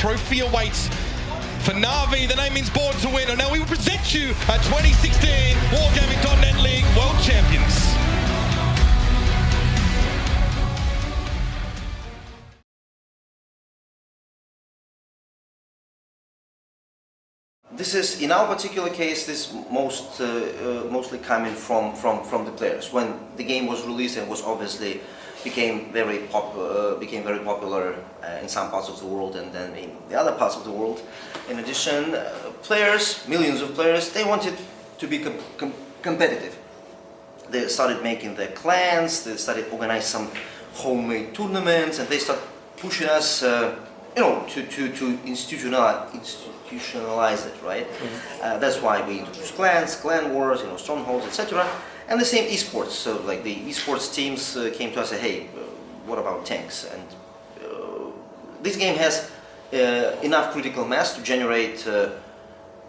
trophy awaits for Na'Vi. The name means born to win. And now we will present you our 2016 Wargaming.net League World Champions. This is, in our particular case, this mostly coming from the players. When the game was released, and was obviously became very popular in some parts of the world, and then in the other parts of the world. In addition, players, millions of players, they wanted to be competitive. They started making their clans. They started organizing some homemade tournaments, and they started pushing us, you know, to institutionalize it, right? Mm-hmm. That's why we introduced clans, clan wars, you know, strongholds, etc. And the same esports. So, like the esports teams came to us and said, "Hey, what about tanks?" And this game has enough critical mass to generate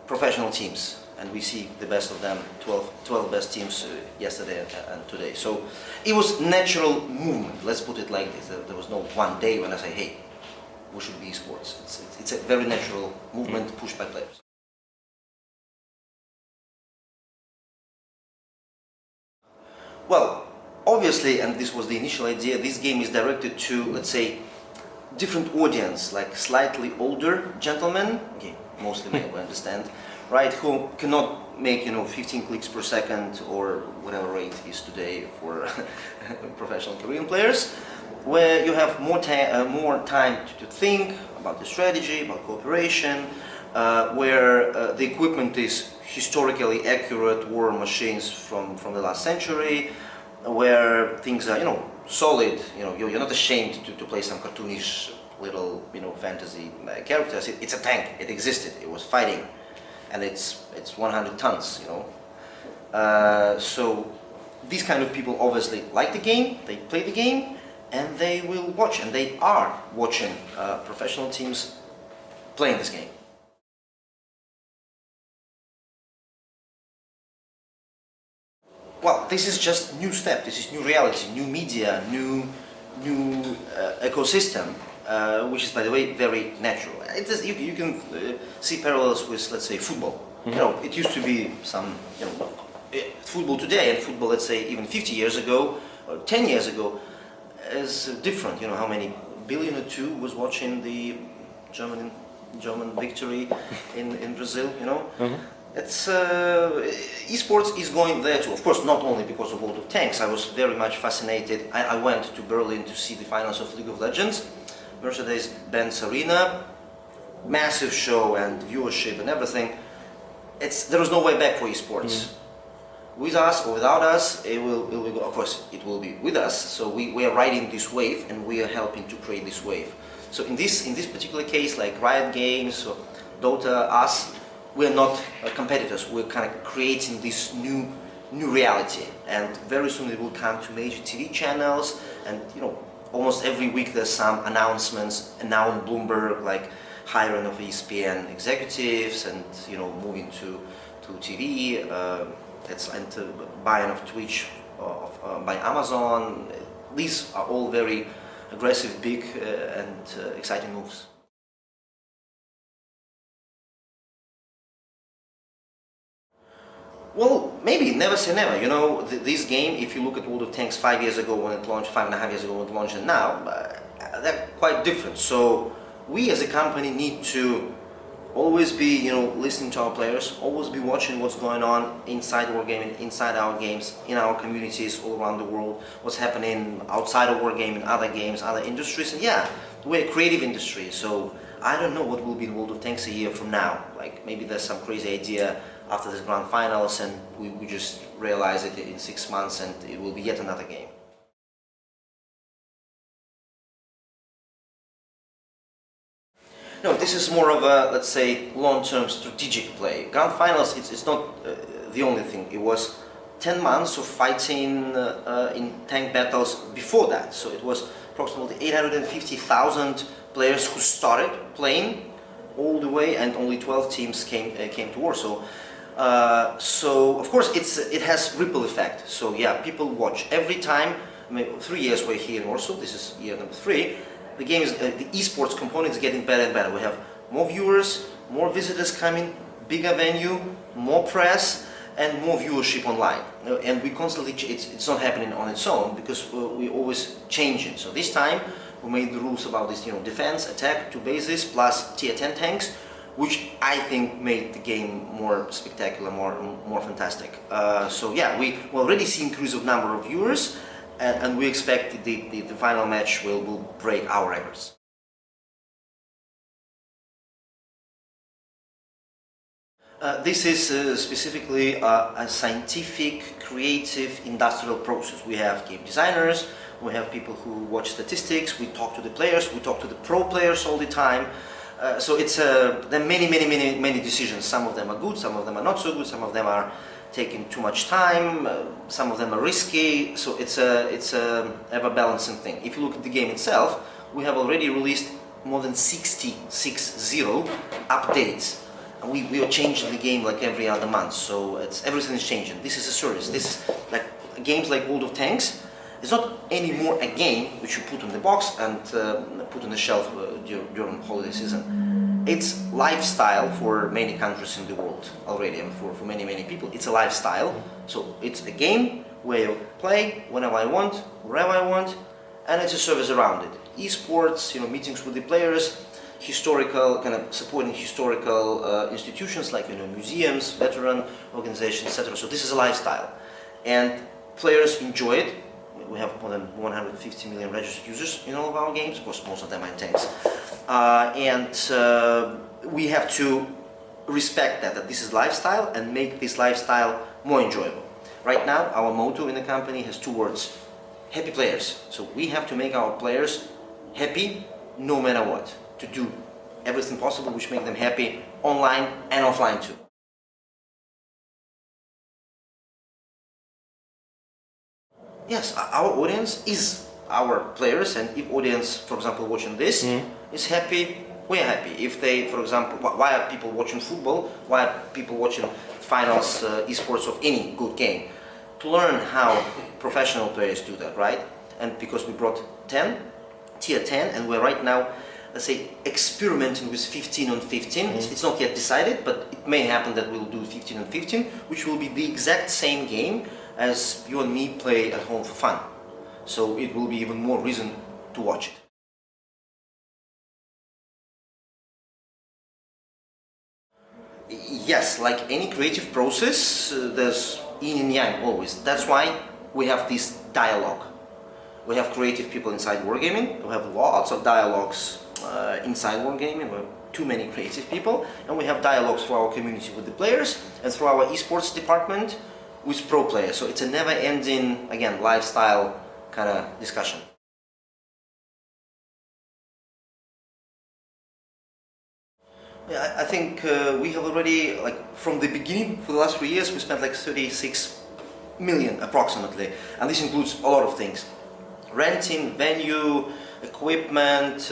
professional teams, and we see the best of them, 12 best teams yesterday and today. So it was natural movement. Let's put it like this. There was no one day when I say, "Hey, we should be esports." It's a very natural movement pushed by players. Well, obviously, and this was the initial idea, this game is directed to, let's say, different audience, like slightly older gentlemen, okay, mostly male, I understand, right, who cannot make, you know, 15 clicks per second or whatever rate is today for professional Korean players, where you have more time to think about the strategy, about cooperation, where the equipment is historically accurate war machines from the last century, where things are, you know, solid. You know, you're not ashamed to play some cartoonish little, you know, fantasy characters. It's a tank. It existed. It was fighting, and it's 100 tons. You know, so these kind of people obviously like the game. They play the game, and they will watch, and they are watching professional teams playing this game. Well, this is just new step. This is new reality, new media, new ecosystem, which is, by the way, very natural. It is, you can see parallels with, let's say, football. Mm-hmm. You know, it used to be some, you know, football today and football, let's say, even 50 years ago or 10 years ago, is different. You know, how many billion or two was watching the German victory in Brazil? You know. Mm-hmm. It's esports is going there too. Of course, not only because of World of Tanks. I was very much fascinated. I went to Berlin to see the finals of League of Legends, Mercedes-Benz Arena, massive show and viewership and everything. There is no way back for esports. Mm-hmm. With us or without us, it will go. Of course, it will be with us. So we are riding this wave, and we are helping to create this wave. So in this particular case, like Riot Games or Dota, us. We're not competitors. We're kind of creating this new reality, and very soon it will come to major TV channels. And you know, almost every week there's some announcements. And now on Bloomberg, like hiring of ESPN executives, and you know, moving to TV. And buying of Twitch by Amazon. These are all very aggressive, big, and exciting moves. Well, maybe, never say never. You know, this game, if you look at World of Tanks 5 years ago when it launched, 5.5 years ago when it launched, and now, they're quite different. So we as a company need to always be, you know, listening to our players, always be watching what's going on inside Wargaming, inside our games, in our communities all around the world, what's happening outside of Wargaming, other games, other industries. And yeah, we're a creative industry, so I don't know what will be in World of Tanks a year from now. Like, maybe there's some crazy idea after this grand finals, and we just realize it in 6 months, and it will be yet another game. No, this is more of a, let's say, long-term strategic play. Grand finals, it's not the only thing. It was 10 months of fighting in tank battles before that. So it was approximately 850,000 players who started playing all the way, and only 12 teams came to Warsaw. So of course it has ripple effect. So yeah, people watch every time. I mean, 3 years we're here in Warsaw. This is year number 3, the game is, the esports component is getting better and better. We have more viewers, more visitors coming, bigger venue, more press, and more viewership online. And we constantly, it's not happening on its own because we always changing. So this time we made the rules about this, defense, attack, 2 bases plus tier 10 tanks, which I think made the game more spectacular, more fantastic. So yeah, we already see increase of number of viewers, and we expect the final match will break our records. This is specifically a scientific, creative, industrial process. We have game designers, we have people who watch statistics, we talk to the players, we talk to the pro players all the time. So it's there are many decisions. Some of them are good, some of them are not so good, some of them are taking too much time, some of them are risky. So it's a ever balancing thing. If you look at the game itself, we have already released more than 60 updates. We are changing the game like every other month, so everything is changing. This is a service. This is like games like World of Tanks. It's not anymore a game which you put on the box and put on the shelf during holiday season. It's lifestyle for many countries in the world already, and for many people. It's a lifestyle. So it's a game where you play whenever I want, wherever I want, and it's a service around it. Esports, meetings with the players. Historical, kind of supporting historical institutions like museums, veteran organizations, etc. So this is a lifestyle, and players enjoy it. We have more than 150 million registered users in all of our games. Of course, most of them are in tanks, and we have to respect that this is lifestyle and make this lifestyle more enjoyable. Right now, our motto in the company has 2 words: happy players. So we have to make our players happy no matter what. To do everything possible which make them happy online and offline too. Yes, our audience is our players, and if audience, for example, watching this is happy, we're happy. If they, for example, why are people watching football? Why are people watching finals, esports of any good game? To learn how professional players do that, right? And because we brought tier 10, and we're right now, let's say, experimenting with 15 on 15. It's not yet decided, but it may happen that we'll do 15 on 15, which will be the exact same game as you and me play at home for fun. So it will be even more reason to watch it. Yes, like any creative process, there's yin and yang always. That's why we have this dialogue. We have creative people inside Wargaming, we have lots of dialogues inside Wargaming, we have too many creative people, and we have dialogues for our community with the players and through our esports department with pro players. So it's a never-ending, again, lifestyle kind of discussion. Yeah, I think we have already, like, from the beginning, for the last 3 years, we spent like 36 million approximately, and this includes a lot of things. Renting, venue, equipment,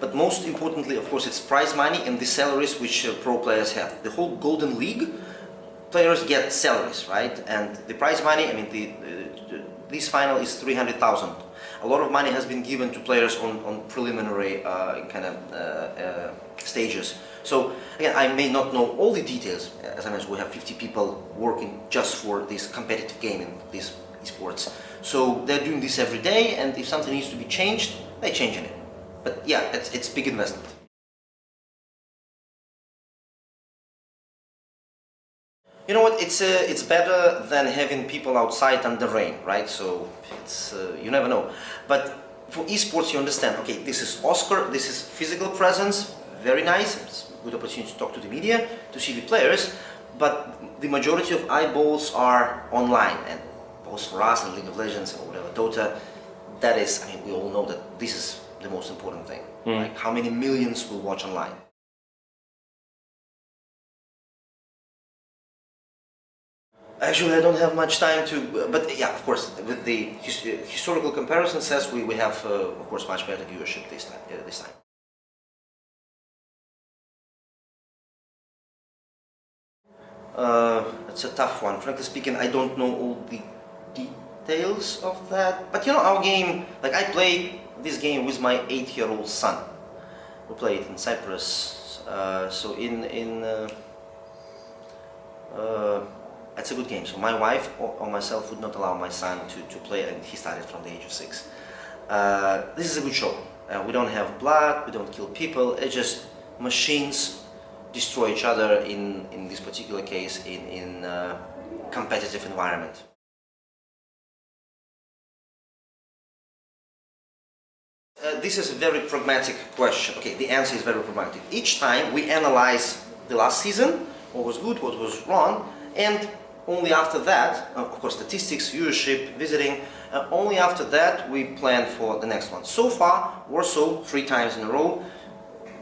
but most importantly, of course, it's prize money and the salaries which pro players have. The whole Golden League, players get salaries, right? And the prize money, I mean, this final is 300,000. A lot of money has been given to players on preliminary kind of stages. So again, I may not know all the details. As I mentioned, we have 50 people working just for this competitive gaming, this esports. So they're doing this every day, and if something needs to be changed, they're changing it. But yeah, it's big investment. You know what? It's better than having people outside under rain, right? So it's you never know. But for esports, you understand. Okay, this is Oscar. This is physical presence. Very nice. It's a good opportunity to talk to the media, to see the players. But the majority of eyeballs are online, and both for us and League of Legends or whatever Dota, that is. I mean, we all know that this is the most important thing. Like how many millions will watch online. Actually, I don't have much time to, but yeah, of course, with the historical comparison says we have, of course, much better viewership this time. It's a tough one. Frankly speaking, I don't know all the details of that. But you know, our game, like I play this game with my 8-year-old son. We played in Cyprus, so it's a good game. So my wife or myself would not allow my son to play it, and he started from the age of 6. This is a good show. We don't have blood, we don't kill people, it's just machines destroy each other in this particular case in competitive environment. This is a very pragmatic question. Okay, the answer is very pragmatic. Each time we analyze the last season, what was good, what was wrong, and only after that, of course, statistics, viewership, visiting, only after that we plan for the next one. So far, Warsaw, 3 times in a row,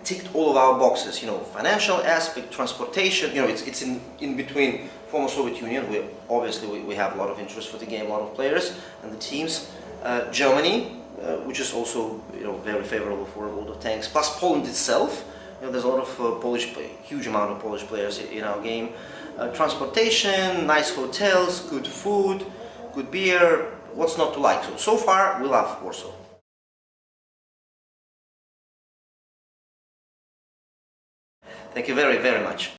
ticked all of our boxes. You know, financial aspect, transportation. You know, it's in between former Soviet Union. We have a lot of interest for the game, a lot of players and the teams. Germany, which is also very favorable for a world of tanks. Plus Poland itself. You know, there's a lot of huge amount of Polish players in our game. Transportation, nice hotels, good food, good beer. What's not to like? So far, we love Warsaw. Thank you very, very much.